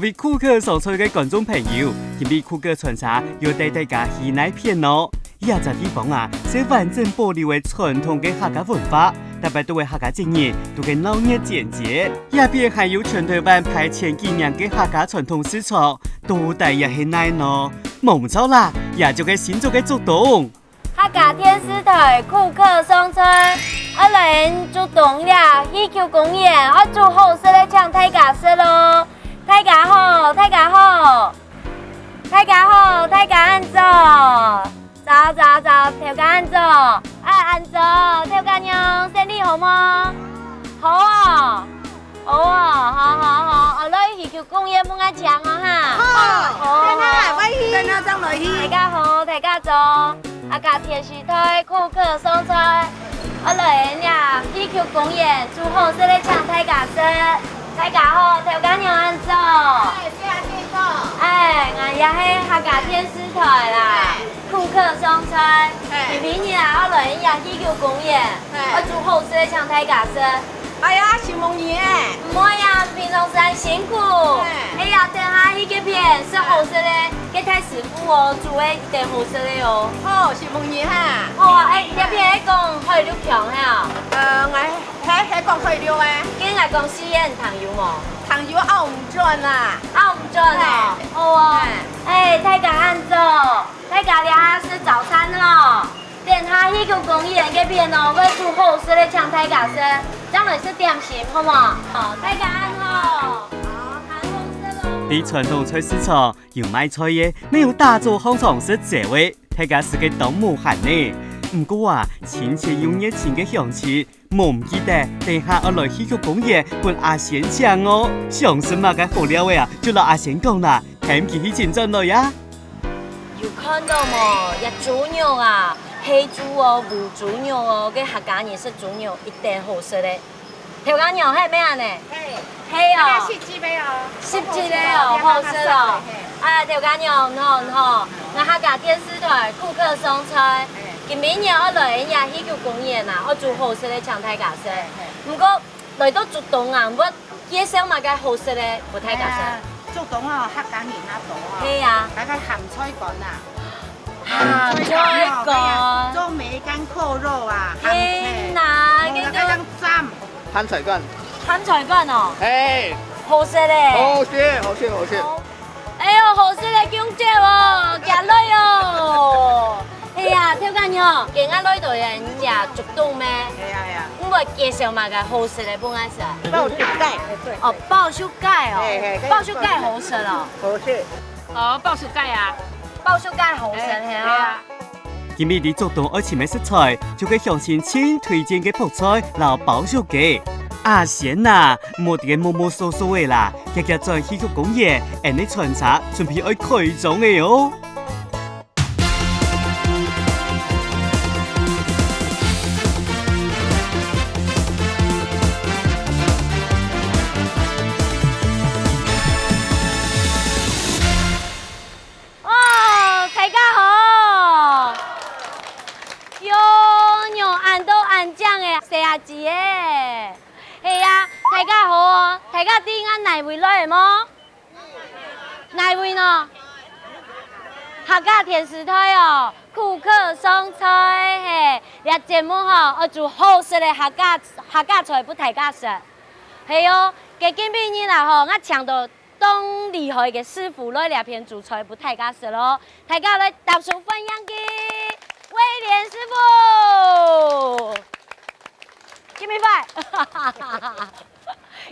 位酷客所在嘅观众朋友，今日酷客传茶要带大家去哪片咯？亚只地方啊，是完整保留嘅传统嘅客家文化，特别对客家节日都嘅闹热简洁，也边还有全台湾排前几年嘅客家传统市场，到底也是奈咯？冇错啦，也就嘅新做嘅活动。客家电视台酷客送春，我来做动了，喜球公演，我做好事来唱大家事咯。大家好，大家好，大家好，大家安坐。走，跳架安坐，安坐，跳架娘，身体好吗？好啊，好，我来喜球公演冇啱唱啊哈。好，跟他上来去。大家好，大家坐。客家电视台酷客送菜，我来呀！喜球公演，做好事来唱大家事。大家好，跳架娘安坐。我也是客家电视台啦，酷客送菜。明年啊，我来呀！喜球公演，我做好事来唱大家事。哎呀，新梦年哎！唔会呀，平常时很辛苦。哎呀，等下那个片是好吃的，给太师傅哦煮的一定好吃的哦。好，新梦年哈。好啊，那片迄讲可以溜强哈。我迄讲可以溜诶。今日讲试验糖油冇？糖油澳唔转啦。澳唔转哦。好啊。大家安坐，大家俩吃早餐咯。等下那个公演那边哦，我煮好吃的抢大家吃。将来是点心，好吗？好，大家安好。喺传统菜市场有卖菜嘅，没有打造好常识这位，大家是个当无限呢。不过啊，亲切又热情嘅乡亲，我唔记得等下我来喜剧公演跟阿贤讲哦。上什么嘅好料嘅啊，就老阿贤讲啦，睇唔起去前阵来呀。有看到冇？一猪肉啊！黑猪哦，无猪肉哦，跟客家人食猪肉一定好食的。跳架肉係咩啊呢？黑哦10隻哦，10隻的哦，好食哦。跳架肉唔好，我客家電視台酷客送菜。今年我來呀喜劇公演啊，我做好食的唱大家食。不過來到做動啊，我介紹嘛個好食的不太家食。做動哦，客家人較多啊。係啊。大家鹹菜乾啊。鹹菜乾。做梅乾扣肉啊。天哪，嗰個蘸。鹹菜乾。鹹菜乾哦。係。好食咧。好食。哎呦，好食咧，姜椒哦，夾女哦。係啊，跳緊哟，見我女度人也足凍咩？係啊。咁我介紹埋個好食嘅幫我食。爆薯蓋。哦，爆薯蓋哦。爆薯蓋好食哦。好食。哦，爆薯蓋啊。爆薯蓋好食係啊。今日啲做動愛前嘅食材，就給鄉親請推薦嘅泡菜，撈爆薯雞。阿賢呐，冇啲嘅摸摸索索嘅啦，日日在喜劇公演，人哋傳茶準備愛開張嘅喲。子诶，係啊，大家好哦，大家啲啱嚟回來冇？嚟回呢？客家電視台哦，酷客送菜嘿，呢節目吼，我做好食嘅客家菜不大家食，係哦，嘅今邊啦吼，我搶到當厲害嘅師傅來呢片做菜不大家食咯，大家來搭手分享嘅威廉師傅。Give me five，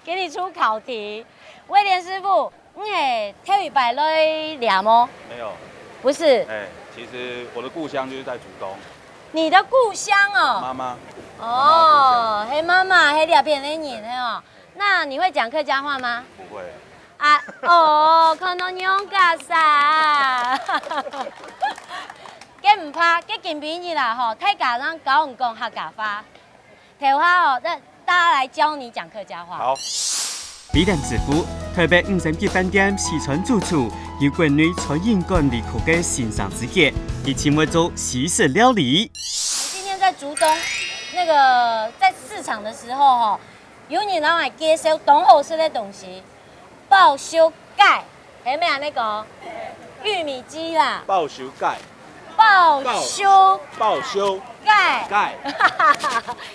給你出考題。威廉師傅，你跳一百類兩嗎？沒有，不是。其實我的故鄉就是在竹東。你的故鄉哦？媽媽。哦，黑媽媽，黑兩邊的人哦。那你會講客家話嗎？不會。啊，哦，可能用家啥？佢唔怕，佢見邊日啦吼，大家人講唔講客家話？頭下哦，大家來教你講客家話。好。美蘭師傅，台北50幾飯店西餐主廚，有關於餐飲管理課嘅欣賞之傑，以前會做西式料理。今天在竹東，那個在市場的時候哈，有你老來介紹東好吃的東西，爆燒盖，下面安尼讲，玉米鸡啦，报修盖，爆修报修盖，盖，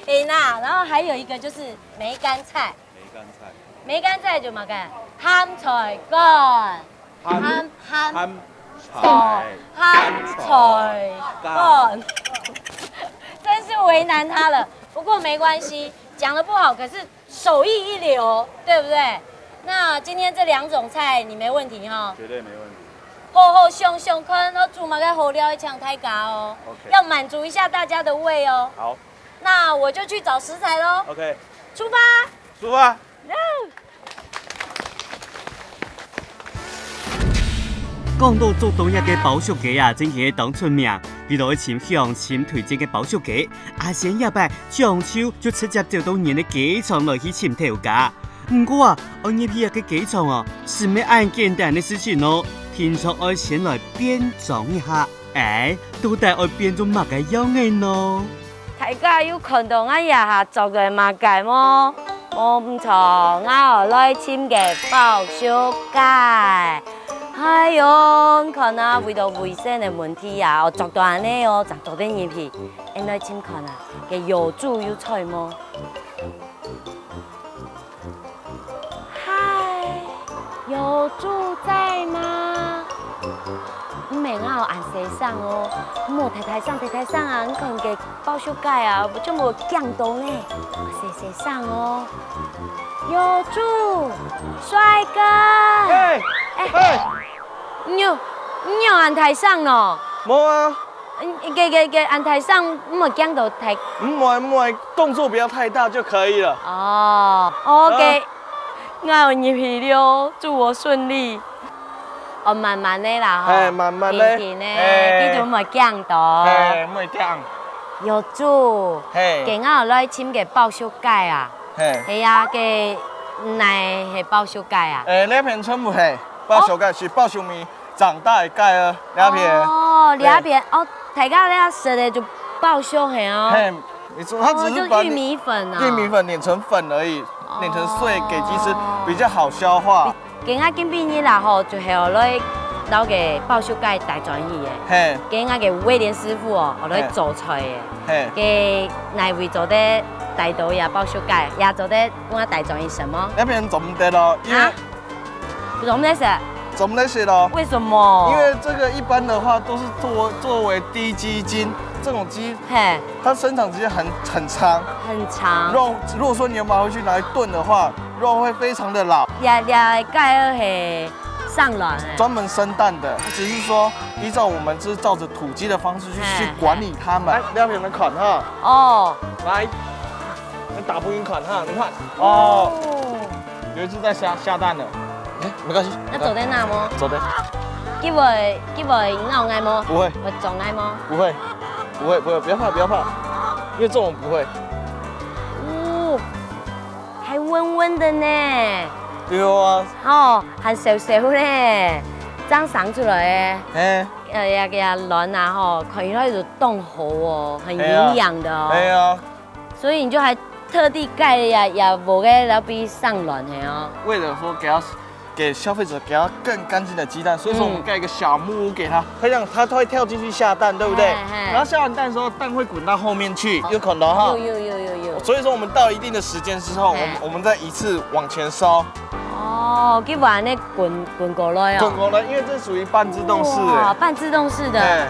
哎那，然后还有一个就是梅干菜，梅干菜，梅干菜就嘛干鹹菜乾，鹹鹹菜乾，真是为难他了。不过没关系，讲得不好，可是手艺一流，对不对？那今天这2种菜你没问题哈？绝对没问题。好好上上看，我煮嘛个好料一抢太嘎哦 OK 要满足一下大家的胃哦。好那我就去找食材喽， ，OK，出发。出发。讲到做东亚嘅包烧鸡啊，真係當出名。遇到前向前推薦嘅包燒雞，阿先一擺上手就直接就到人嘅雞場來去尋頭家。不過啊，我呢批嘅雞場啊，是咩咁簡單嘅事情咯。聽說我先來變裝一下，到底我變做乜嘅樣嘅呢？大家有看到我日下做嘅物件麼？我唔錯，我來簽嘅包燒雞。哎呦，看啊，為到衛生嘅問題啊，我做到安尼哦，就做啲入去。你來簽看啊，嘅有煮有菜麼？嗨，有住在嗎？唔明啊，我按洗上哦，冇睇睇上啊，你看嘅包燒雞啊，就冇降到呢，洗上哦。有住，帥哥。你有按台上咯？冇啊，嘅按台上唔係驚到台。唔會，動作不要太大就可以了。哦，OK，我有入去了，祝我順利。哦，慢慢的啦，嘿，慢慢的，甜的，記住唔係驚到。嘿，唔會驚。有煮，嘿，嘅我有來簽嘅包燒雞啊，嘿，係啊，嘅奶係包燒雞啊。呢片全部係包燒雞，是包燒麵長大的雞啊，呢片。哦，呢片哦，大家咧食的就包燒係哦。嘿，你說它只是把玉米粉啊。玉米粉碾成粉而已，碾成碎給雞吃，比較好消化。今仔今晡日啦吼，就係我來撈嘅包燒雞大轉去嘅。嘿，今仔嘅威廉師傅哦，我來做出嚟嘅。嘿，嘅內位做的大豆呀包燒雞，也做的講下大轉去什麼？那邊做唔得咯，因為做唔得食？做唔得食咯。為什麼？因為這個一般的話都是作為低雞筋，這種雞，嘿，它生長時間很長。很長。肉如果說你要把回去拿來燉的話，肉會非常的老。也蓋兒係上卵誒。專門生蛋的，只是說依照我們就是照着土雞的方式去管理它們。來，兩片的款哈。哦。來，打不贏款哈，你看。哦。有一隻在下蛋了。沒關係。那走在那麼？走的。佢會咬愛麼？不會。會撞愛麼？不會，不要怕，因為這種不會。哦，還溫溫的呢。對啊。哦，還小小呢，爭生出來嘅。呀卵啊吼，看起來就凍好哦，很營養的哦。對啊。所以你就還特地蓋也無個老比上卵的哦。為了說給消費者給他更乾淨的雞蛋，所以說我們蓋一個小木屋給他，這樣他會跳進去下蛋，對不對？然後下完蛋的時候，蛋會滾到後面去，有可能哈。有。所以說我們到一定的時間之後，我們再一次往前收。哦，佢玩那滾過來哦。滾過來，因為這屬於半自動式的。半自動式的。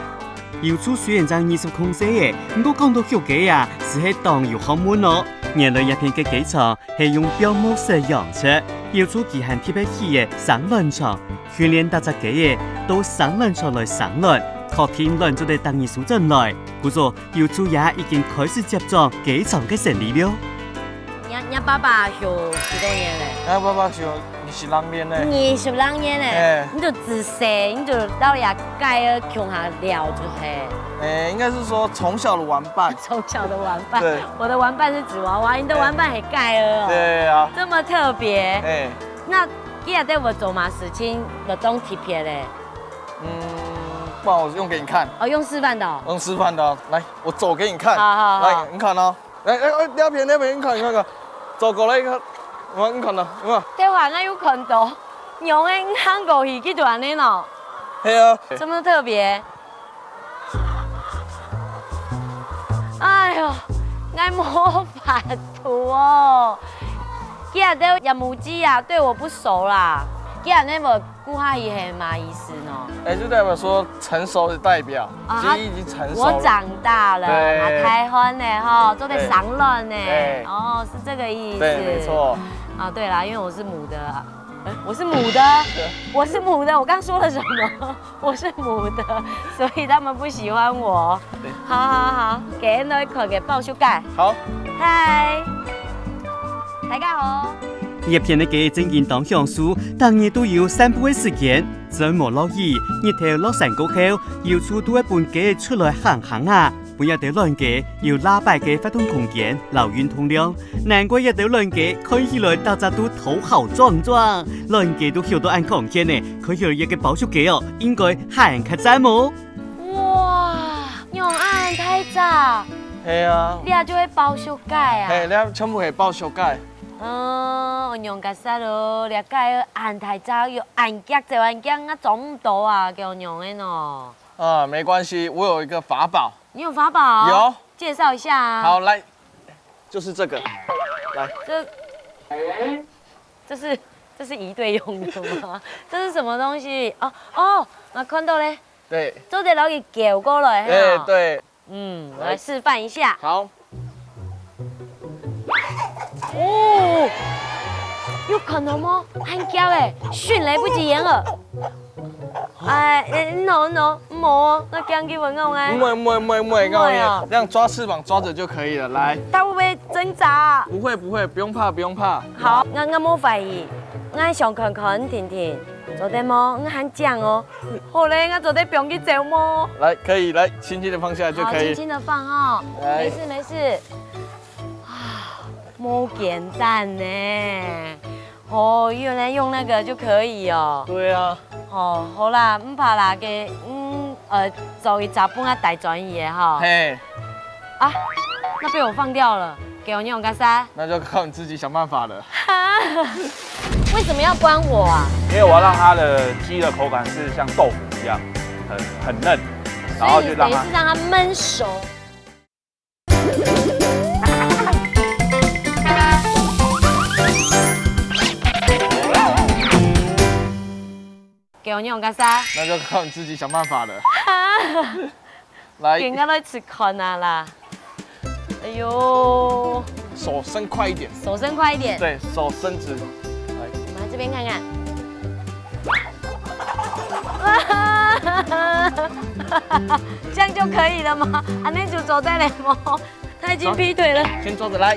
油醋雖然爭20公升嘅，不過講到燒雞啊，是係當油好燜哦。原來一片嘅雞腸係用標模式養出，油醋其係貼喺起嘅生卵床，訓練大隻雞嘅到生卵床來生卵，確定卵就得等於數進來。故作油醋也已經開始接種雞腸嘅成立了。你爸爸學幾多年嘞？爸爸學20年嘞。20年嘞，你就自細你就到呀蓋兒窮下料就係。應該是說從小的玩伴。從小的玩伴。對。我的玩伴是紙娃娃，你的玩伴係蓋兒哦。對啊。這麼特別。那今日對我做嘛事情就當貼片嘞？不然我用給你看。哦，用示範的哦。用示範的哦，來，我走給你看。好。來，你看哦。來，兩片，你看。走過來一個，你看到，有冇？對話我有看到。用的韩国戏去就安尼喏，嘿啊，这么特别。哎呦，爱魔法图哦！今日在叶母鸡啊，对我不熟啦。今日那么顾哈伊系嘛意思呢？哎，就代表说成熟的代表，啊其实已经成熟了。我长大了，对啊，开荤呢哈，都在对上卵呢对。哦，是这个意思。对，没。错。啊，对啦，因为我是母的。我是母的，我是母的，我刚说了什么？我是母的，所以他们不喜欢我。好好好，给人一口给报修改。好，嗨，大家好。叶片的嘅正健当享受，当然都要散步嘅時間。周末落雨，日頭落山過後，要出多一半嘅出來行行啊！本日到亂嘅要拉擺嘅發動空間，流運通量。難怪日到亂嘅看起來大家都頭好壯壯，亂嘅都曉到按空間呢，看起來一個保守嘅哦，應該行較讚冇。哇，用按太早，嘿啊，你也就會包修改啊？嘿，你全部可以报修改。我用個啥咯？你改按太早，又按腳就按腳，啊做唔到啊，叫我用的呢。啊，没关系，我有一个法宝。你有法宝？有，介绍一下啊。好，来，就是这个，来，这是一对用的吗？这是什么东西？哦，我看到嘞，对，做得老给叫过来哈。哎，对，我来示范一下。好，哦，有可能吗？很巧哎，迅雷不及掩耳。哎，no，冇，那讲给我弄哎。唔会，告诉你啊，这样抓翅膀抓着就可以了。来，它会不会挣扎？不会，不用怕，不用怕。好，我冇怀疑，我上看停，做得么？我很讲哦。好嘞，我做得不用去走么？来，可以，来，轻轻的放下来就好，可以。轻轻的放哦，来没事。啊，冇简单呢。哦，原来用那个就可以哦。对啊，哦，好啦，唔怕啦，嘅，做一杂本啊大专业哈。嘿，啊，那被我放掉了，给我用个啥？那就靠你自己想办法了。为什么要关我啊？因为我要让它的鸡的口感是像豆腐一样，很嫩，然后所以就让它你等于是让它焖熟。给我用个啥？那就靠你自己想办法了。来，人家都吃困啊啦！哎呦，手伸快一点。手伸快一点。对，手伸直。我们来这边看看。这样就可以了吗？啊，那就走在嘞么？他已经劈腿了。先抓着来，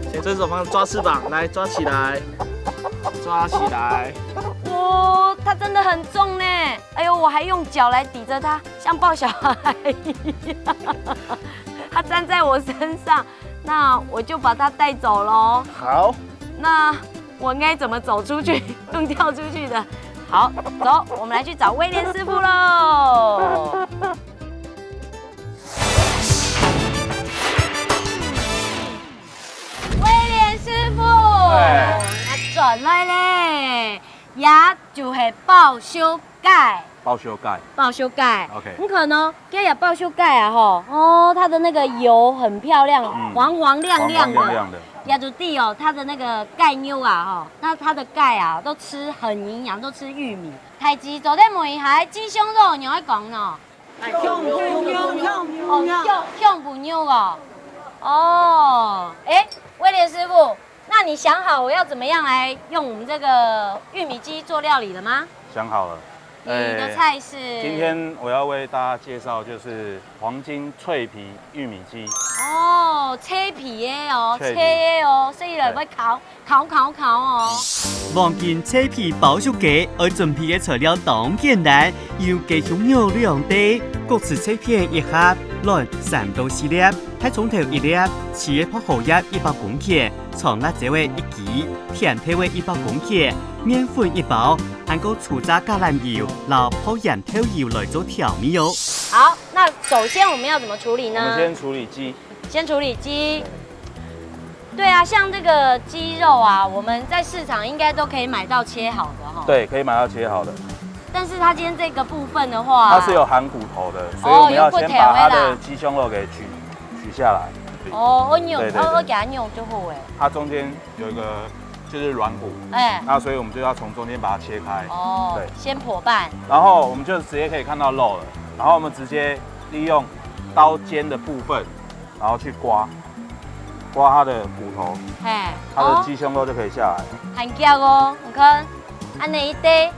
先这手方抓翅膀，来抓起来，抓起来。哇，它真的很重呢！哎呦，我还用脚来抵着它，像抱小孩一样。它站在我身上，那我就把它带走喽。好，那我应该怎么走出去？用跳出去的。好，走，我们来去找威廉师傅喽。威廉師傅，我轉來咧，也就係爆修改。包修盖。爆修改 OK 很可能今日爆修改啊吼，哦，它的那个油很漂亮，黄黄亮亮的。黄黄亮亮的。亚祖地哦，它的那个钙妞啊哈，那它的钙啊都吃很营养，都吃玉米。太极走在门海，鸡胸肉你会讲呢？用不妞哦。哦，哎，威廉师傅，那你想好我要怎么样来用我们这个玉米鸡做料理了吗？想好了。你的菜是？今天我要为大家介绍就是黄金脆皮玉米鸡。哦，切皮的哦，切皮切的哦，所以来要烤哦。望見車皮包熟雞，而準備嘅材料當簡單，要雞胸肉2塊，各式切片1盒，卵3到4粒，海蔥頭1粒，切一泡荷葉100公克，蔥辣椒味1支，甜皮味100公克，麵粉1包，還有粗榨橄欖油、老泡鹽頭油來做調味哦。好，那首先我们要怎么处理呢？我们先處理雞。先处理鸡。对啊，像这个鸡肉啊，我们在市场应该都可以买到切好的哈。对，可以买到切好的。但是它今天这个部分的话，它是有含骨头的，所以我们要先把它的鸡胸肉给取下来。哦，我扭，对对对我给它扭就好哎。它中间有一个就是软骨，那所以我们就要从中间把它切开。哦，对，先剖半，然后我们就直接可以看到肉了，然后我们直接利用刀尖的部分，然后去刮它的骨头，它的鸡胸肉就可以下来。含胶哦，你看，安内一堆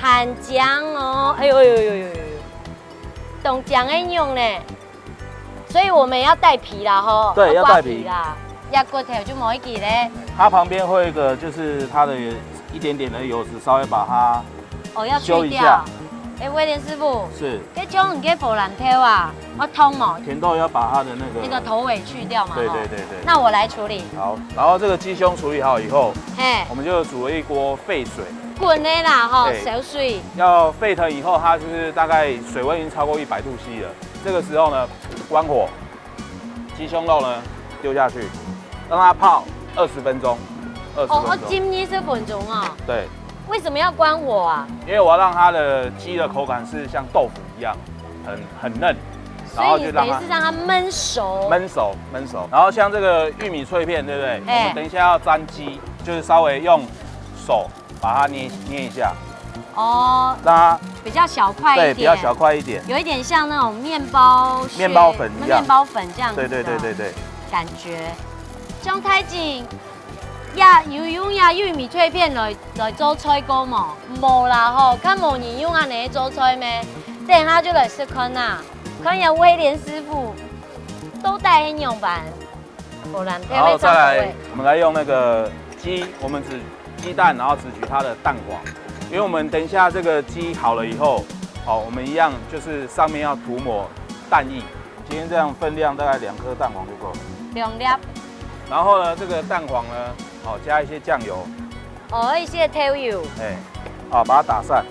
含浆哦，哎呦呦呦呦呦，冻浆的用呢，所以我们要带皮啦吼，对，要带皮啦，压骨头就冇一记咧。它旁边会有一个，就是它的一点点的油脂，稍微把它要修一下。哎，威廉师傅，是，这种你给火兰挑啊，我通嘛。甜豆要把它的那个头尾去掉嘛。对。那我来处理。好，然后这个鸡胸处理好以后，嘿，我们就煮了一锅沸水。滚的啦哈，小水。要沸腾以后，它就是大概水温已经超过100度C了。这个时候呢，关火，鸡胸肉呢丢下去，让它泡20分钟。浸20分钟啊。对。为什么要关火啊？因为我要让它的鸡的口感是像豆腐一样，很嫩，然后就等于是让它焖熟。焖熟。然后像这个玉米脆片，对不对？我们等一下要沾鸡，就是稍微用手把它捏一下。哦。让它比较小块一点。对，比较小块一点。有一点像那种面包粉一样。面包粉这样子。对。感觉。姜太紧。用玉米脆片来做菜糕嘛？无啦吼，看无人用安尼做菜咩？等下就来试看啦。看下威廉师傅都带很用版，然后再来，我们来用那个鸡，我们只鸡蛋，然后只取它的蛋黄，因为我们等一下这个鸡好了以后，好，我们一样就是上面要涂抹蛋液。今天这样分量大概2颗蛋黄就够了。2粒。然后呢，这个蛋黄呢？加一些酱油，一些调油，把它打散。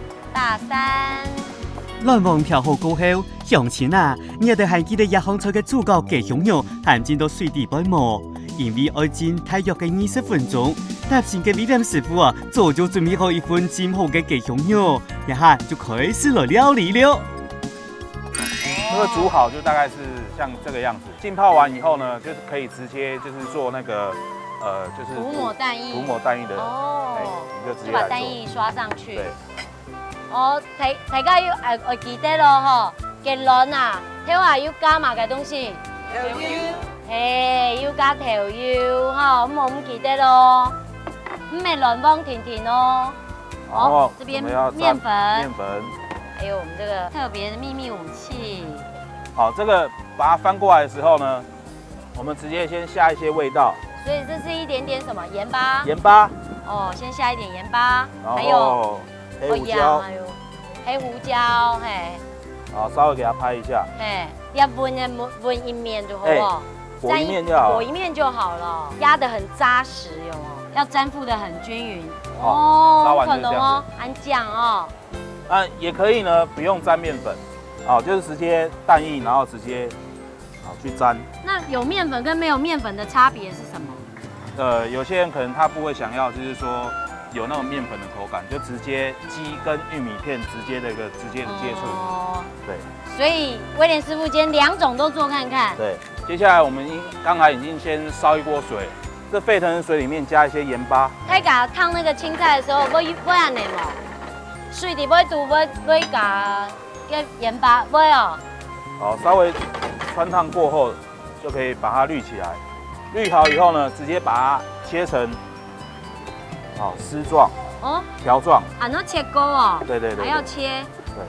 乱网调好过後，鄉親啊，你也得係記得一行菜嘅主角雞胸肉含進到水底半磨，因為愛煎大約嘅20分鐘。搭前嘅威廉師傅啊，早就準備好一份煎好嘅雞胸肉，一下就開始來料理了。那个煮好就大概是像这个样子，浸泡完以后呢，就是可以直接就是做那个。就是涂抹蛋液的你就直接把蛋液刷上去。对。大家要記得咯吼，嘅卵啊，條下要加埋嘅東西。要加調油吼，咁我們記得咯。咪卵幫甜甜咯。這邊麵粉。還有我們這個特別的秘密武器。好，這個把它翻過來的時候呢，我們直接先下一些味道。所以這是一點點什麼鹽巴？鹽巴。先下一點鹽巴，還有黑胡椒，黑胡椒，好，稍微給它拍一下。要煸一面就好了，裹一面就好，裹一面就好了，壓得很扎實有哦，要沾附得很均勻。燒完就是這樣子。含醬也可以呢，不用沾麵粉，就是直接蛋液，然後直接。去沾。那有面粉跟没有面粉的差别是什么？有些人可能他不会想要，就是说有那种面粉的口感，就直接鸡跟玉米片直接的接触。对。所以威廉师傅今天2种都做看看。对。接下来我们刚才已经先烧一锅水，这沸腾的水里面加一些盐巴。太甲烫那个青菜的时候，要安尼嘛？水底要煮要加盐巴，要好，稍微。穿烫过后，就可以把它滤起来。滤好以后呢，直接把它切成丝状、条状。那切糕哦。对。还要切。对。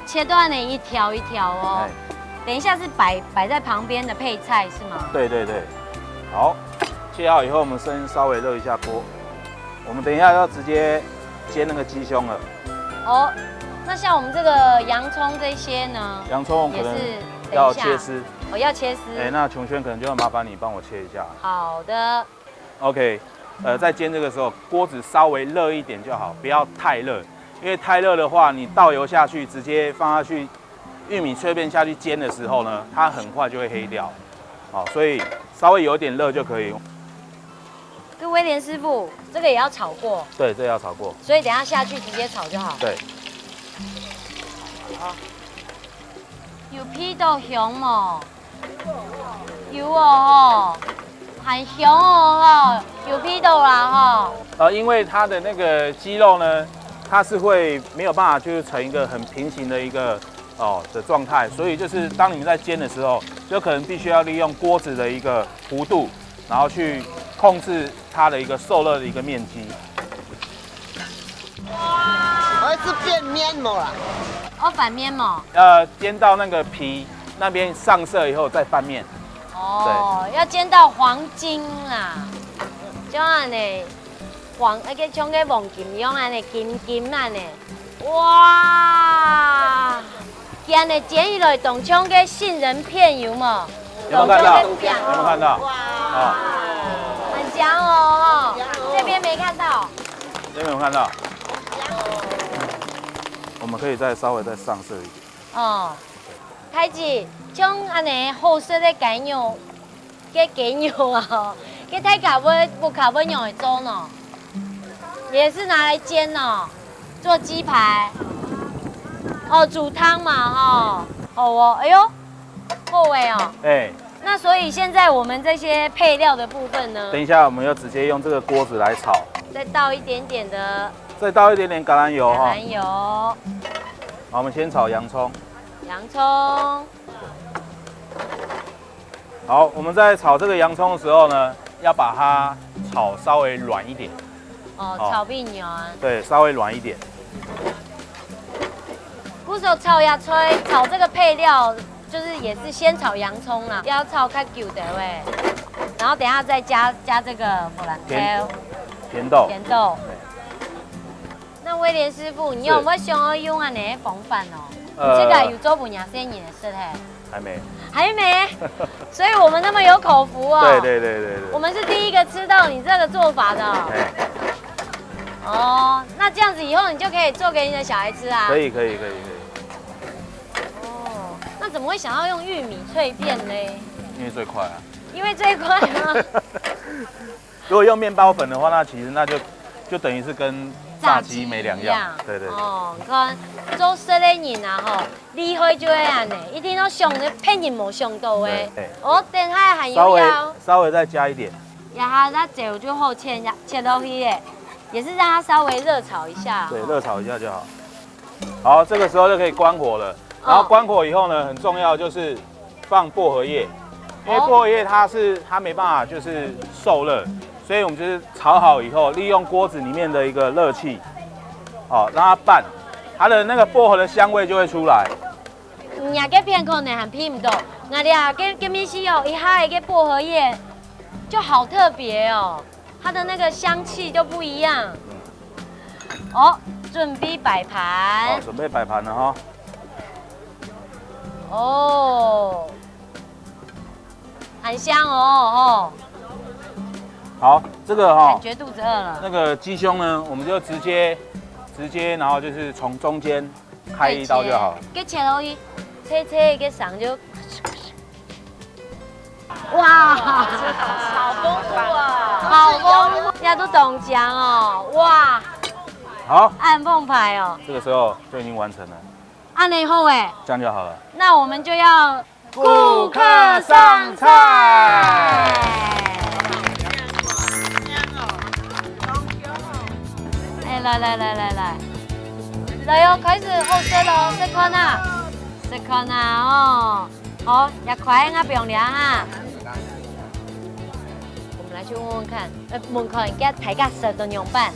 切断了一条一条哦。等一下是摆在旁边的配菜是吗？对。好，切好以后，我们先稍微热一下锅。我们等一下要直接煎那个鸡胸了。那像我们这个洋葱这些呢？洋葱可能。要切丝，要切丝。那琼轩可能就要麻烦你帮我切一下。好的。OK，在煎这个时候，锅子稍微热一点就好，不要太热，因为太热的话，你倒油下去，直接放下去，玉米脆片下去煎的时候呢，它很快就会黑掉。好，所以稍微有一点热就可以。跟威廉师傅，这个也要炒过，对，这要炒过。所以等一下下去直接炒就好。对。有批到香嘛？有哦吼，很香哦吼，有批到啦吼。因为它的那个鸡肉呢，它是会没有办法就是成一个很平行的一个的状态，所以就是当你们在煎的时候，就可能必须要利用锅子的一个弧度，然后去控制它的一个受热的一个面积。我是变面膜啦。哦，反面嘛。煎到那个皮那边上色以后再翻面。哦，要煎到黄金啦，像安尼黄，个像个黄金一样安尼金金安尼。哇！今日煎起来当像个杏仁片油嘛。有没有看到？有没有看到？哇！很香哦，这边没看到。这边有看到。我们可以稍微再上色一点。哦，太子，像安尼好色的鸡肉，个鸡肉啊，个太卡不卡不用的粥呢，也是拿来煎呢，做鸡排。哦，煮汤嘛哈，好哦，哎呦，后尾哦。哎。那所以现在我们这些配料的部分呢？等一下我们要直接用这个锅子来炒。再倒一点点的。再倒一点点橄榄油哈。橄榄油。好，我们先炒洋葱。洋葱。好，我们在炒这个洋葱的时候呢，要把它炒稍微软一点。哦，炒变软。对，稍微软一点。古时候炒芽菜，炒这个配料就是也是先炒洋葱啦，要炒较久的喂，然后等一下再加这个荷兰豆。甜豆。甜豆。那威廉师傅，你有没有想要用安尼防范哦？这个有做不娘生意的事嘿？还没。还没，所以我们那么有口福哦。对。我们是第一个吃到你这个做法的。哦，那这样子以后你就可以做给你的小孩吃啊。可以。哦，那怎么会想要用玉米脆片呢？因为最快啊。因为最快吗？如果用面包粉的话，那其实就等于是跟炸鸡没两样。对。哦，看做色的人啊吼，厉害就会安尼，一定要上的骗人无上到的。哦，等下还有要稍微再加一点。然后它酒就后切落去耶，也是让它稍微热炒一下。对，热炒一下就好。好，这个时候就可以关火了。然后关火以后呢，很重要就是放薄荷叶，因为薄荷叶它没办法就是受热。所以我们就是炒好以后，利用锅子里面的一个热气，让它拌，它的那个薄荷的香味就会出来。也个片可能很偏唔到，那里啊，跟米西哦，一下一个薄荷叶就好特别哦，它的那个香气就不一样。哦，准备摆盘。好，准备摆盘了哈。哦，很香哦。好，这个感觉肚子饿了。那个鸡胸呢，我们就直接，然后就是从中间开一刀就好了。给切落去，切一个上就。哇，好丰富啊！好丰富，人家都懂讲哦。哇，好，按澎湃哦。这个时候就已经完成了。按了以后哎，这样就好了。那我们就要顾客上菜。来哟，开始后色喽，色看哦，好，也快啊，不用凉啊。我们来去问问看，问看人家大家舌头样板，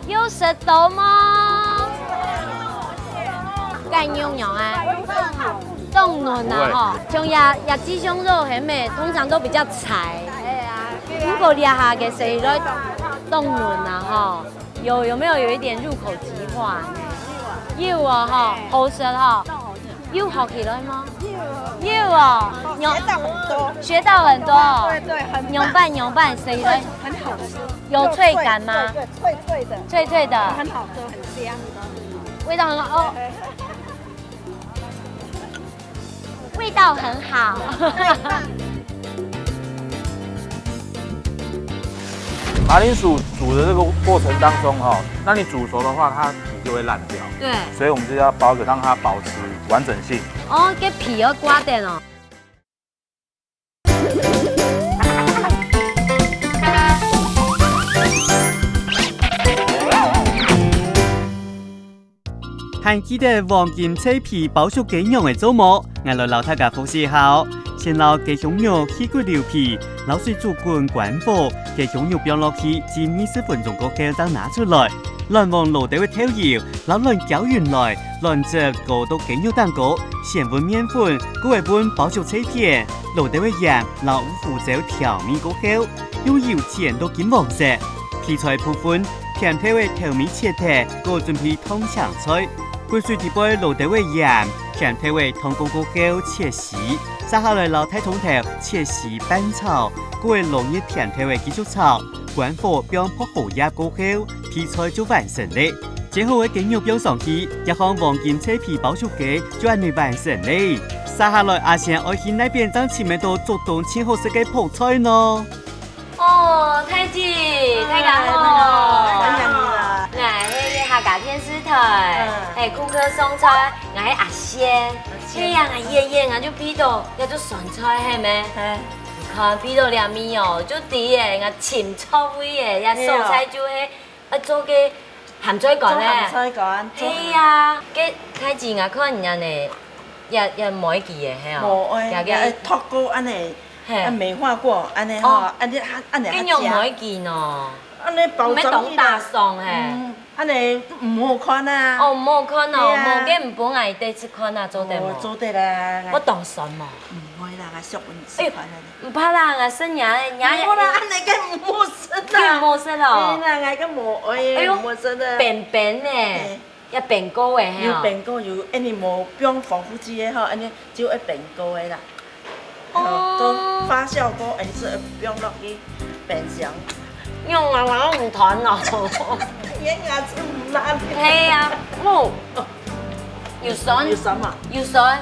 有舌头吗？干用用啊，冻嫩啊哈，像鸭鸡胸肉很美，通常都比较柴。如果抓下嘅食落冻嫩啊哈。有没有一点入口即化？有啊哈，好食哈，有好起来吗？有啊，学到很多，对，很牛拌，谁的？很好吃，有脆感吗？对，脆的，很好喝，很香，味道很好哦，味道很好。马铃薯煮的这个过程当中哈，那你煮熟的话，它皮就会烂掉。对。所以我们就要包着，让它保持完整性。哦，给皮要刮掉哦。还记得黄金脆皮包熟鸡肉的做模，我来老大家复习下。先捞鸡胸肉去骨溜皮，捞水煮滚关火，鸡胸肉放落去，煎20分钟过后再拿出来。乱往卤底會挑油，撈亂攪勻來，亂着過到雞肉蛋糕，先揾麵粉，嗰位半包熟切片，卤底會鹽，撈胡椒調味過後，用油煎到金黃色，皮菜鋪分，片皮會調味切塊，過準備燙香菜，滾水底杯卤底會鹽，片皮會燙過後切絲，撒下來撈太葱頭，切絲拌炒，嗰位濃熱片皮會繼續炒。關火讓破好入過後，皮菜就完成了。之後嘅雞肉標上去，一項黃金脆皮包熟雞就安尼完成了。撒下來阿先愛去那邊當前面度做檔前好食嘅泡菜呢。哦，太子，大家好。我係客家電視台，係顧客送菜，我係阿仙。這樣啊，爺爺我就俾到，有做酸菜係咪？看俾到兩面哦，就啲嘅，我前菜味嘅，也蔬菜就係做嘅鹹菜乾咧。鹹菜乾。係啊，嘅太子我看人家呢，也冇記嘅係啊。冇誒，托過安尼，未化過安尼吼，安尼。跟用冇記喏。安尼包裝咩東大餸係？安尼唔好看啊！哦，唔好看哦，冇嘅唔本嚟第一次看啊，做得冇？做得啦。我當神嘛。唔會啦，我熟唔食看啊。唔怕啦，我生日咧，我啦，安尼嘅唔好食啦。唔好食咯。係啦，我嘅冇愛，唔好食啦。扁扁咧，一扁高嘅係要扁高，要安尼冇不用防腐劑嘅吼，安尼只有一扁高嘅啦。都發酵過，安尼是不用落去冰箱。用啊，我唔斷咯。嘢牙齒唔爛。係啊，冇。要酸。要酸嘛？要酸。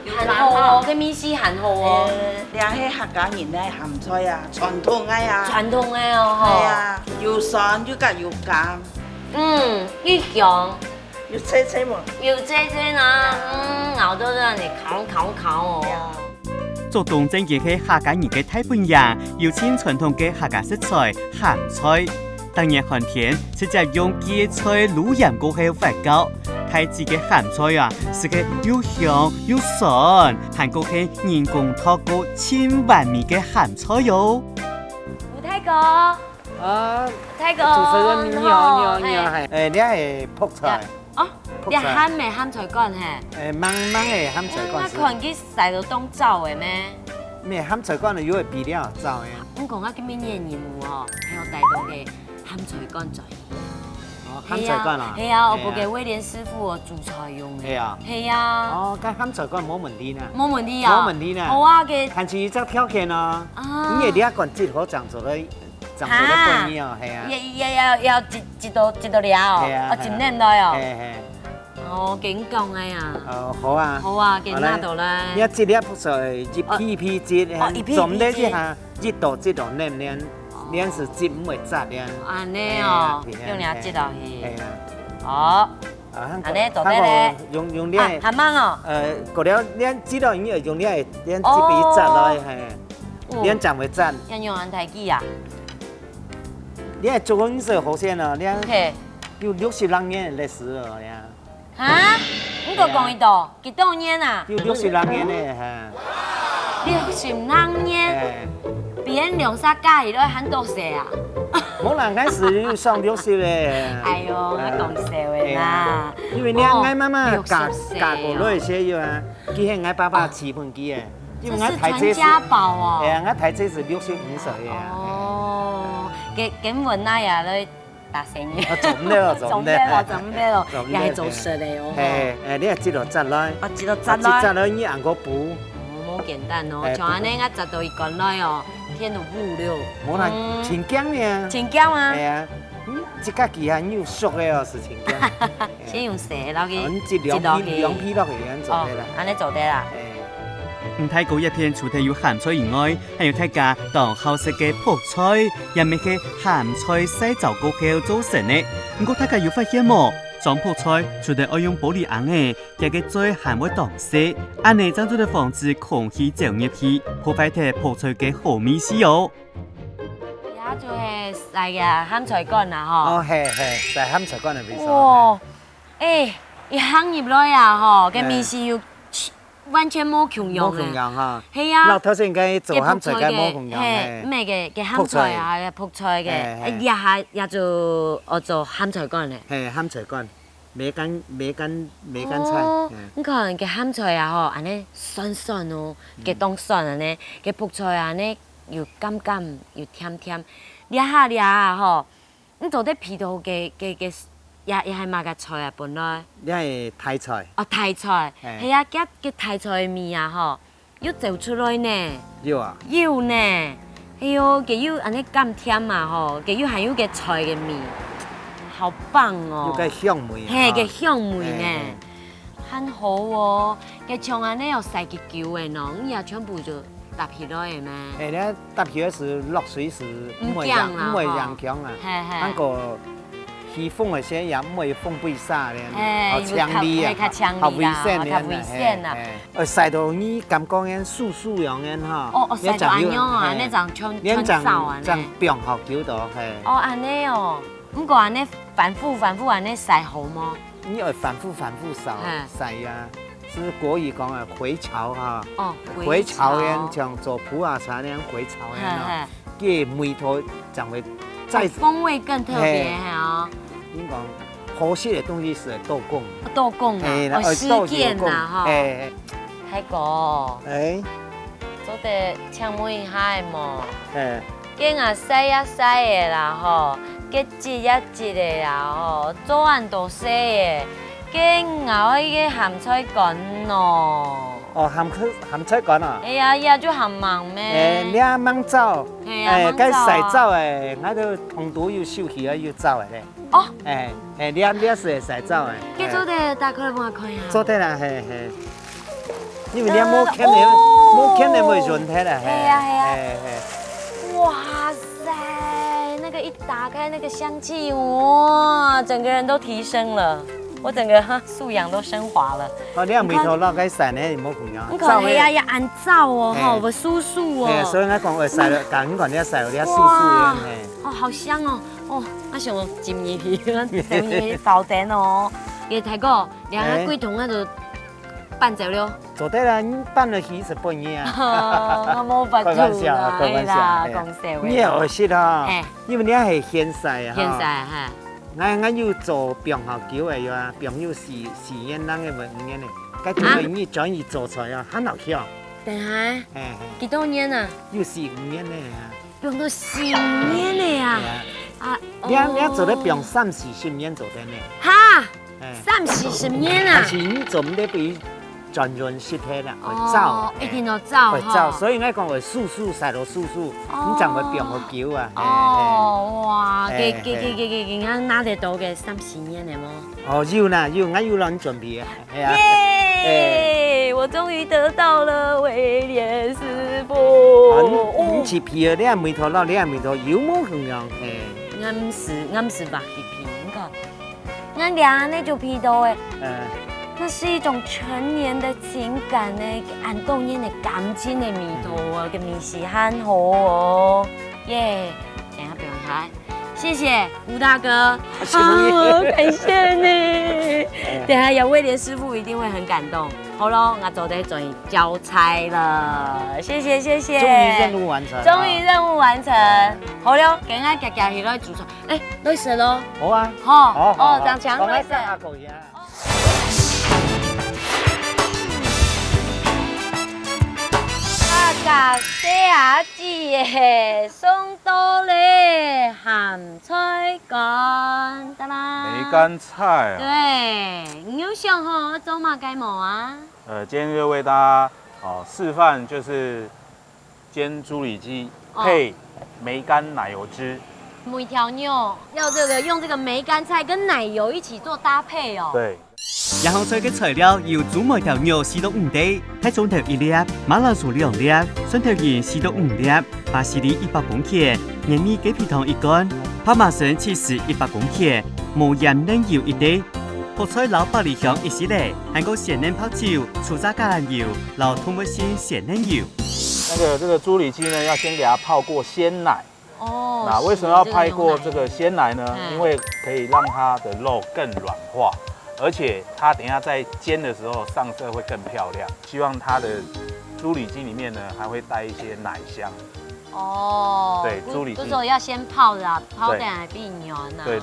鹹好嘅面試鹹好喎。你係客家人咧鹹菜啊，傳統嘅啊。傳統嘅哦。係啊，要酸要加要鹹。又香。要切切嘛。要切切啦，咬到人哋烤哦。做檔正嘅係客家人嘅大本營，要請傳統嘅客家食材鹹菜。當然寒天，直接用芥菜滷鹽過後發酵。太子嘅鹹菜啊，是個又香又酸，韓國係人工透過千萬米嘅鹹菜喲。吳太哥。啊，太哥。主持人你好，係你係泡菜。哦，你鹹咩鹹菜乾係？茫嘅鹹菜乾。我看佢曬到當灶嘅咩？咩鹹菜乾有個備料灶嘅。我講我今年嘅任務哦，係我帶到嘅鹹菜乾在。哦，鹹菜乾啊。係啊，我部嘅威廉師傅我煮菜用嘅。係啊。係啊。哦，咁鹹菜乾冇問題呢。冇問題啊。冇問題呢。好啊嘅。但是這條件啊，啊。你啲乾節好長做咧。長做咧半年哦，係啊。要一道料，我一年來哦。係。哦，幾講嘅呀？好啊。好啊，幾拿到咧？你一粒泡菜一批節，總咧一下一道黏，黏是節唔會雜黏。安尼哦，用兩節落去。係啊。哦。安尼做得咧。用咧。鹹芒哦。過了咱知道因為用咧，咱這邊雜落係，咱暫會雜。用安太機啊？你係做緊是好先啊，你有60年歷史了呀。啊？你個講一道幾多年啊？有60年咧嚇。60年？比咱兩三家己都很多歲啊？冇人開始要上60咧。哎呦，我講笑嘅啦。因為你啱啱嫁過來些要啊，佢係我爸爸起份機嘅。這是傳家寶哦。係啊，我睇這是65歲啊。哦，幾問那呀咧？打生意，做唔得咯，又係做實嚟哦。你係知道摘來，知道摘來，你按個布。好簡單哦，像安尼我摘到一個來哦，天都烏了。冇啦，青薑呢？青薑啊？係啊，這個幾下又熟嘅哦，是青薑。先用蛇落去，兩批落去咁做得啦。安尼做得啦。泰國一片除咗有鹹菜以外，還有大家當好食嘅泡菜，也咪係鹹菜洗澡過後做成嘅。不過大家有發現冇？裝泡菜除咗要用玻璃甕嘅，加個最鹹會當色，安尼將做嚟防止空氣走入去，破壞咗泡菜嘅好味絲哦。而家就係曬嘅鹹菜乾啦，嗬。哦，係，在鹹菜乾嘅味哇，一行入來啊，嗬，嘅味是要完全冇共用嘅。冇共用哈。係啊。嗱，頭先嘅做鹹菜嘅冇共用係咩嘅鹹菜啊，嘅泡菜嘅，也做我做鹹菜乾嘅。係鹹菜乾，梅乾菜。你看嘅鹹菜啊，嗬，安尼酸酸哦，嘅當酸安尼，嘅泡菜安尼又甘甘又甜甜，掠下嗬，你做啲皮度嘅。也係馬嘅菜啊，本來。你係泰菜。哦，泰菜，係啊，嘅泰菜味啊，嗬，要做出來呢。要啊。要呢，哎呦，嘅要安尼咁甜啊，嗬，嘅要係要嘅菜嘅味，好棒哦。要嘅香味。係嘅香味呢，很好喎。嘅像安尼又細嘅叫嘅喏，咁也全部就搭起來嘅咩？誒，你搭起來時落水時唔會揚強啊，那個。氣風嗰些也唔會風背沙咧，好強烈啊，好危險咧，曬到你感覺嘅酥酥樣嘅哈。哦，曬到安樣啊，你就穿罩啊，這樣變好久到係。哦，安尼哦，不過安尼反覆安尼曬好嗎？你要反覆曬啊，是國語講啊，回潮哈。哦，回潮嘅像做普洱茶那樣回潮嘅咯，嘅味道就會再風味更特別哦。點講？可惜嘅東西是豆乾。豆乾啊，絲件啊，嗬。係個。做得搶妹下麼？見啊洗一洗嘅啦，嗬，嘅擠一擠嘅啦，嗬，做完都洗嘅，見熬嗰個鹹菜乾咯。哦，鹹菜乾啊！哎呀，也就鹹芒咩？你阿芒走，該洗走誒，我都同都要休息啊，要走誒咧。哦。你是洗走誒。佢做得大概半塊啊。做得啦，係。因為你冇見你冇潤睇啦。係啊。哇塞，那個一打開那個香氣，哇，整個人都提升了。我整個素養都升華了。哦，你梅頭落該曬呢，你冇朋友。你看係啊，要按照哦，好，我酥酥哦。所以我講我曬了，講你講你曬了，你酥酥嘅。哦，好香哦，哦，我想浸入去，浸入去包蛋哦。嘅大哥，你喺櫃桶嗰度拌走了。做得啦，你拌落去是半夜啊。我冇辦法啦，係啦，講笑。你又識啦，因為你係現曬啊。現曬嚇。我要做病好久嘅呀，病要4年啷嘅5年咧，該做嘅你轉移做出來啊，很好笑。等下，幾多年啊？要4、5年咧。病到4年咧啊！啊，你做得病30、40年做得呢？哈，30、40年啊！但是你做唔得俾轉潤屍體啦，會走。一定要走。會走，所以我講會酥酥曬到酥酥，你就會病好久啊。哦，哇，我拿得到嘅30年嚟麼？哦，要啦，我要讓你準備啊。耶！我終於得到了威廉師傅。你切皮啊？你係梅頭佬，你係梅頭有冇咁樣？啱是白皮，你看，我倆那就皮到誒。那是一種成年的情感呢，按當年的感情的味道啊，嘅味是很好哦。耶，等下不用開，謝謝吳大哥，好感謝你。等下有威廉師傅一定會很感動。好咯，我做得終於交差了，謝謝。終於任務完成。好咯，今日夾夾起來煮菜，類似咯。好啊。好，張強類似。感謝阿姐嘅送到嚟鹹菜乾，得啦。梅乾菜啊。對，你有想好做乜雞毛啊？今天就為大家示範，就是煎豬里脊配梅乾奶油汁。每條牛要用這個梅乾菜跟奶油一起做搭配哦。對。然后做嘅材料要煮每條肉4到5滴，睇葱頭1粒，馬鈴薯2粒，蒜頭鹽4到5粒，巴西利100公克，糯米雞皮糖1乾，帕瑪森起司100公克，無鹽嫩油1滴。泡菜撈百里香1匙粒，韓國鮮嫩泡酒、粗榨橄欖油、撈通味鮮鮮嫩油。这个猪里脊呢，要先给它泡过鲜奶。哦。那为什么要拍过这个鲜奶呢？因为可以让它的肉更软化，而且它等一下在煎的时候上色会更漂亮。希望它的猪里脊里面呢，还会带一些奶香。哦。对，猪里脊。就是要先泡的，泡等来避牛呢。对。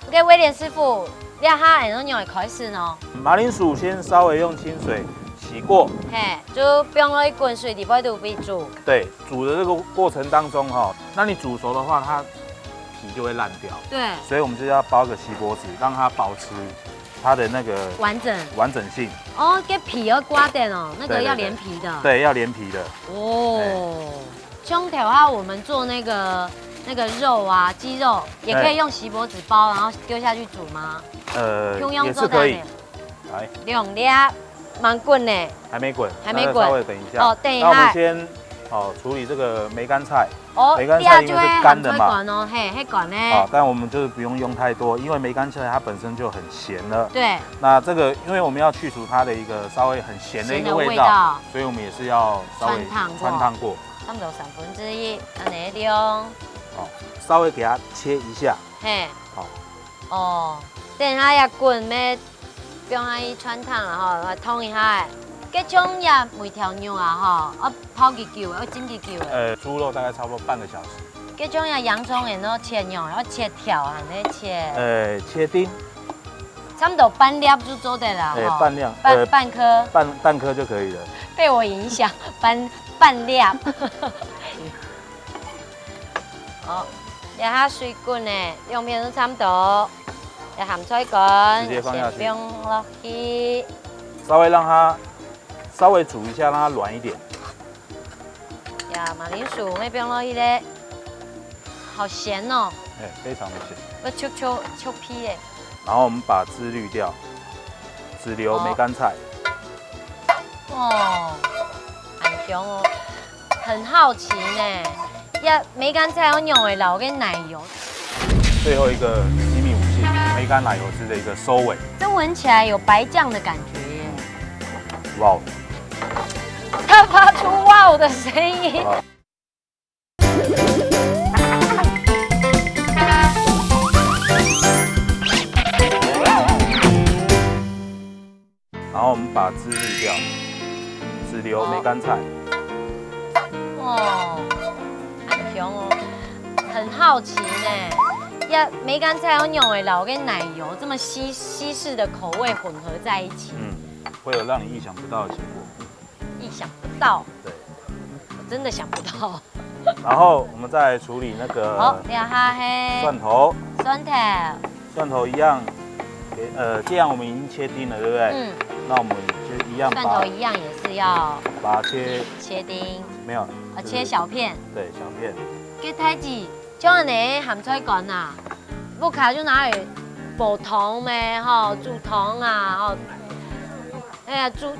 OK， 威廉师傅，你下下用牛的开始呢？马铃薯先稍微用清水洗过，嘿，就不用落去滚水里边都必煮。对，煮的这个过程当中哈，那你煮熟的话，它皮就会烂掉。对，所以我们就要包个锡箔纸，让它保持它的那个完整性。哦，给皮要刮点哦，那个要连皮的。对，要连皮的。哦，胸条啊，我们做那个肉啊，鸡肉也可以用锡箔纸包，然后丢下去煮吗？也是可以。来，2粒，蛮滚呢。还没滚，稍微等一下。哦，等一下。那我们先处理这个梅干菜。哦，梅干菜因为是干的嘛。哦，嘿，黑管呢。但我们就是不用太多，因为梅干菜它本身就很咸了。对。那这个，因为我们要去除它的一个稍微很咸的一个味道，所以我们也是要稍微穿烫过。差不多1/3，安尼用。稍微给它切一下。嘿。好。哦，等下也滚咩？不用阿姨穿烫了哈，来烫一下。这种也每条肉啊哈，泡几久，要煎几久的。猪肉大概差不多半个小时。这种也洋葱也要切肉，要切条啊，那切。切丁。差不多半粒就做得了哈。半量。半颗。半颗就可以了。被我影响，半粒。好，然后水滚呢，两边都差不多。要咸菜干，直接放下去，不用落去，稍微让它稍微煮一下，让它软一点。呀，马铃薯那不用落去嘞，好咸哦。非常的咸。秋皮哎。然后我们把汁滤掉，只留梅干菜。哦，很香哦，很好奇呢。梅干菜要用的老跟奶油。最后一个机密武器，梅干奶油汁的一个收尾。这闻起来有白酱的感觉耶。哇哦！它发出哇哦的声音。然后我们把汁滤掉，只留梅干菜。哦，很香哦，很好奇呢。梅干菜要用的老跟奶油这么西式的口味混合在一起，会有让你意想不到的结果。意想不到？对，我真的想不到。然后我们再来处理那个蒜头。蒜头一样，既然我们已经切丁了，对不对？那我们就一样把蒜头一样也是要把它切丁。没有，切小片。对，小片。给太子。像你咸菜干啊，不卡就拿来煲汤咩吼，煮汤啊吼，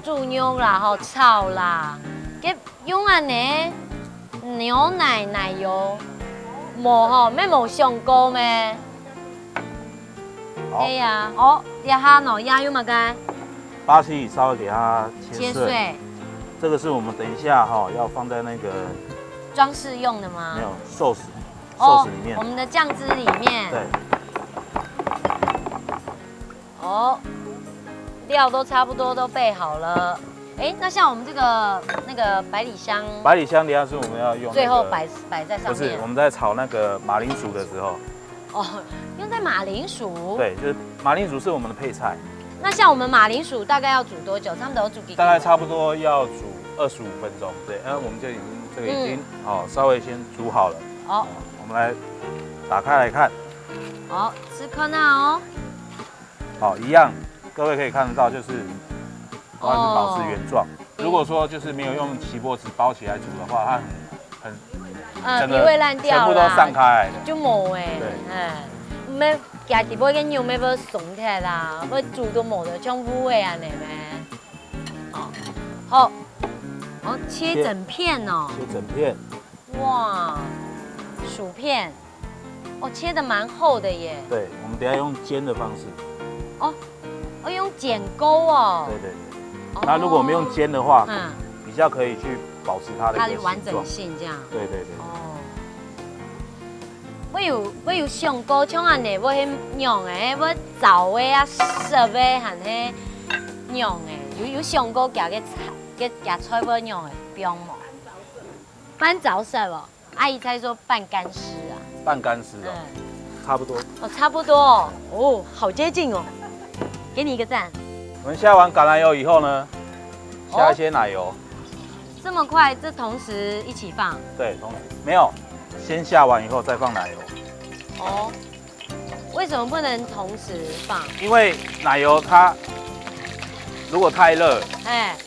煮肉啦吼，炒啦，佮用安尼牛奶油，无吼咩无上高咩？哎呀，呀哈喏，鸭油嘛该。巴西里稍微给它切碎。这个是我们等一下哈要放在那个装饰用的吗？没有，寿司里面，我们的酱汁里面。对。料都差不多都备好了。那像我们这个那个百里香，等一下是我们要用最后摆在上面。不是，我们在炒那个马铃薯的时候。用在马铃薯。对，就是马铃薯是我们的配菜。那像我们马铃薯大概要煮多久？他们都煮几？大概差不多要煮25分钟。对，我们就已经稍微先煮好了。我们来打开来看。吃可那一样，各位可以看得到，就是都还是保持原状。如果说就是没有用锡箔纸包起来煮的话，它很皮会烂掉，全部都散开来的，就冇对，夹伫尾个肉要要松起来啦，要煮都冇得像乌的安尼咩？哦，好，哦，切整片哦。切整片。哇，薯片，哦，切的蛮厚的耶。对，我们等一下用煎的方式。哦，哦，用剪钩哦。对对对。那如果我们用煎的话，比较可以去保持它的完整性这样。对对对。哦。我有上过像安尼，要迄用的，要凿的啊、熟的，和迄用的，有上过夹个菜，夹菜要用的，不用吗？半凿熟哦，阿姨猜说半干湿啊。半干湿哦，差不多。哦，差不多哦，哦，好接近哦，给你一个赞。我们下完橄榄油以后呢，下一些奶油。这么快，这同时一起放？对，同时没有，先下完以后再放奶油。哦，为什么不能同时放？因为奶油它如果太热，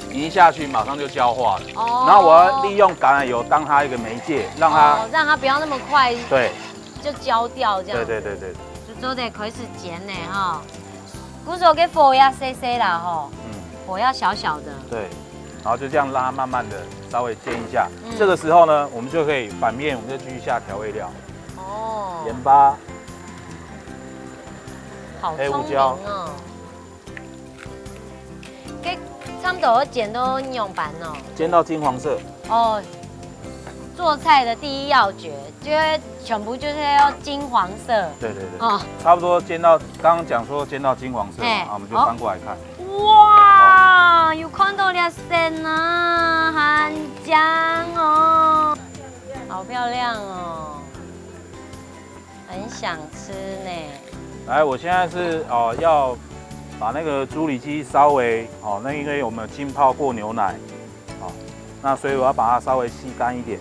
你一下去马上就焦化了。哦。然后我要利用橄榄油当它一个媒介，让它不要那么快，对，就焦掉这样。对。就做得开始煎呢哈，古时候给火要细细啦哈，火要小小的。对，然后就这样拉，慢慢的稍微煎一下。这个时候呢，我们就可以反面，我们就继续下调味料。哦。盐巴。好黑胡椒哦。差不多剪都用板哦，煎到金黄色。哦，做菜的第一要诀，就是全部就是要金黄色。对。哦，差不多煎到，刚刚讲说煎到金黄色，好，我们就翻过来看。哇，有看到了线啊，很香哦，好漂亮哦，很想吃呢。来，我现在是要把那个猪里脊稍微那因为我们浸泡过牛奶，那所以我要把它稍微吸干一点。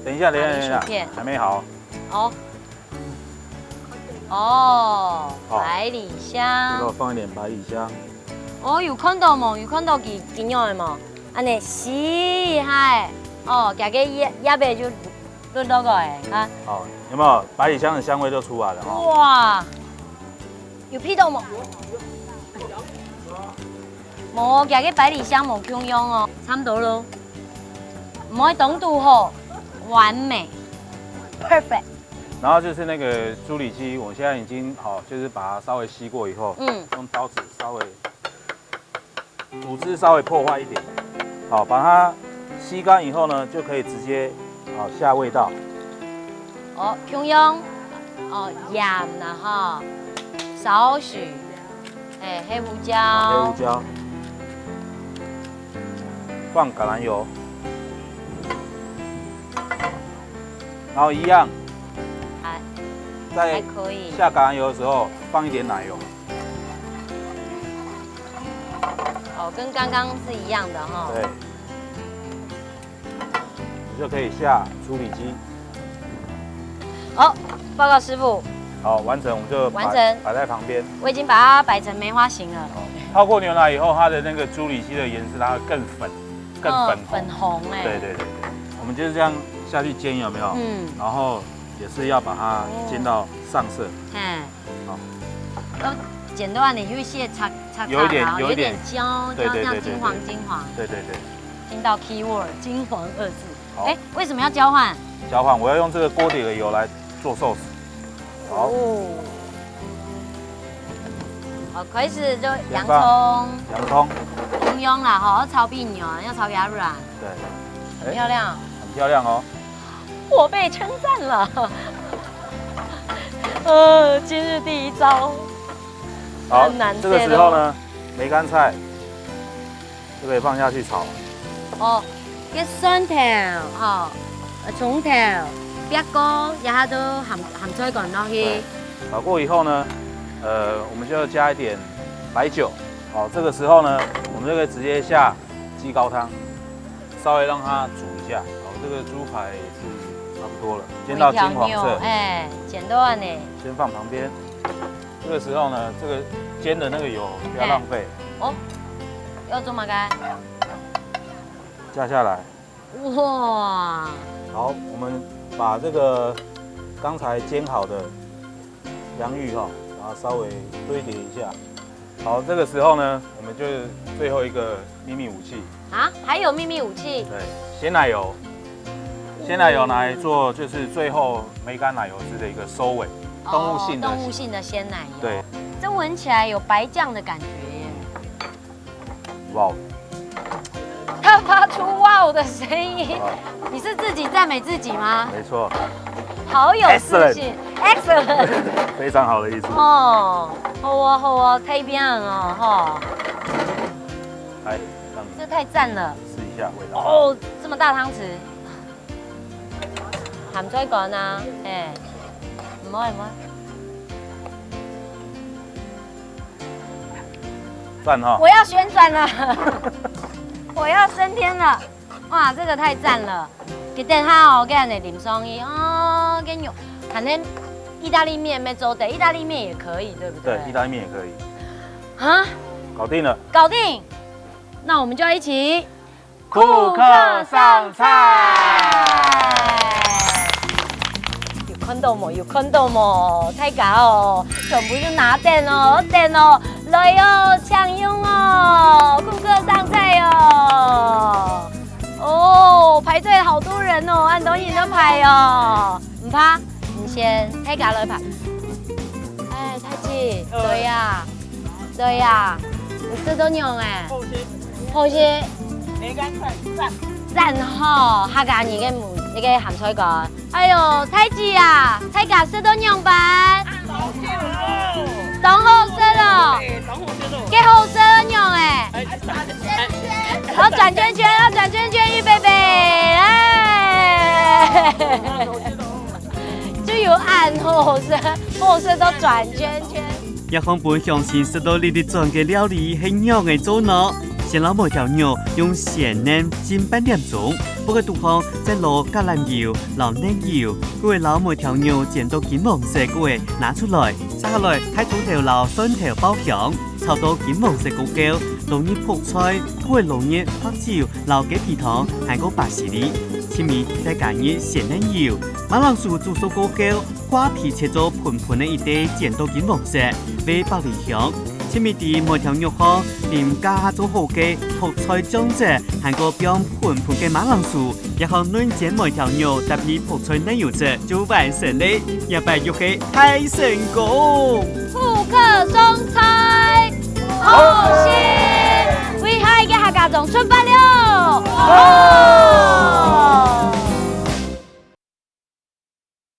等一下，还没好。百里香。给我放一点百里香。哦，有看到冇？有看到几样的冇？安尼是嗨，夹个叶尾就落过来，看。好，有没有百里香的香味就出来了？哇！有屁到冇？冇，夹个百里香冇香用哦，差不多咯。唔可以冻度好，完美 ，perfect。然后就是那个猪里脊，我现在已经就是把它稍微吸过以后，用刀子稍微组织稍微破坏一点，好，把它吸干以后呢，就可以直接下味道。香用，盐啦哈。少许，黑胡椒，放橄榄油，然后一样，在下橄榄油的时候放一点奶油，跟刚刚是一样的哈。对，你就可以下猪里脊。报告师傅。好，完成，我们就摆在旁边。我已经把它摆成梅花形了。泡过牛奶以后，它的那个猪里脊的颜色它会更粉红哎。对，我们就是这样下去煎，有没有？然后也是要把它煎到上色。好。要剪断你有一些擦，有一点焦，这样金黄。对。听到 keyword 金黄2字。为什么要交换？交换，我要用这个锅底的油来做寿司。好，开始就洋葱，不用啦，要炒饼油，要炒比较软。对，很漂亮，很漂亮哦。我被称赞了，今日第一招。好，这个时候呢，梅干菜就可以放下去炒。cái sơn thèo, trúng thèo, biết có giá都含菜ก่อนเนาะพี่炒过以后呢，我们就加一点白酒。好，这个时候呢，我们就可以直接下鸡高汤，稍微让它煮一下。好，这个猪排也是差不多了，煎到金黄色。剪断呢。先放旁边。这个时候呢，这个煎的那个油不要浪费。要做嘛该？加下来。哇！好，我们把这个刚才煎好的洋芋哈，然后稍微堆叠一下。好，这个时候呢，我们就是最后一个秘密武器啊，还有秘密武器。对，鲜奶油。鲜奶油拿来做就是最后梅干奶油汁的一个收尾，动物性的鲜奶油。对，这闻起来有白酱的感觉耶。哇！它发出哇哦的声音，你是自己赞美自己吗？没错。好有自信 ，excellent， 非常好的意思。哦，好啊好啊，太棒了哈！来，这太赞了。试一下味道。哦，这么大汤匙。鹹菜乾啊，唔好。赞哈！我要旋转了，我要升天了，哇，这个太赞了！给等下哦，给人哋淋上去哦，跟有，反正意大利面没做的，意大利面也可以，对不对？对，意大利面也可以。啊，搞定了，搞定！那我们就要一起顾客上菜。有看到冇？太假哦，全部都拿定哦，来哦，抢用哦，顾客上菜哦。哦，排队好多人哦，按东西都排哦，唔怕，你先，太假来排。哎，太子，对呀，你这都用哎，好些，梅干菜赞吼，客家人嘅那个鹹菜乾。哎呦，太子啊，太家色都用版，當好色咯，幾好色用哎，要轉圈圈，預備備，哎，就有暗好色都轉圈圈。一方本相信食到你哋做嘅料理係樣嘅做呢。先攞每條肉用鮮嫩煎半點鐘，不過對方再攞橄欖油、撈嫩油，佢會撈每條肉煎到金黃色，佢會拿出來，接下來睇葱頭撈蒜頭爆香，炒到金黃色高焦，落入泡菜，佢會落入花椒、撈雞皮糖，還有白西里，前面再加入鮮嫩油，馬鈴薯煮熟高焦，瓜皮切做盤盤的一塊，煎到金黃色，味爆離香。前面啲每條肉殼，連加做好嘅泡菜醬汁，還個標盤盤嘅馬鈴薯，然後嫩煎每條肉搭配泡菜奶油汁就完成嘞！一擺肉嘅太成功！顧客上菜，好鮮，厲害嘅客家粽出發了！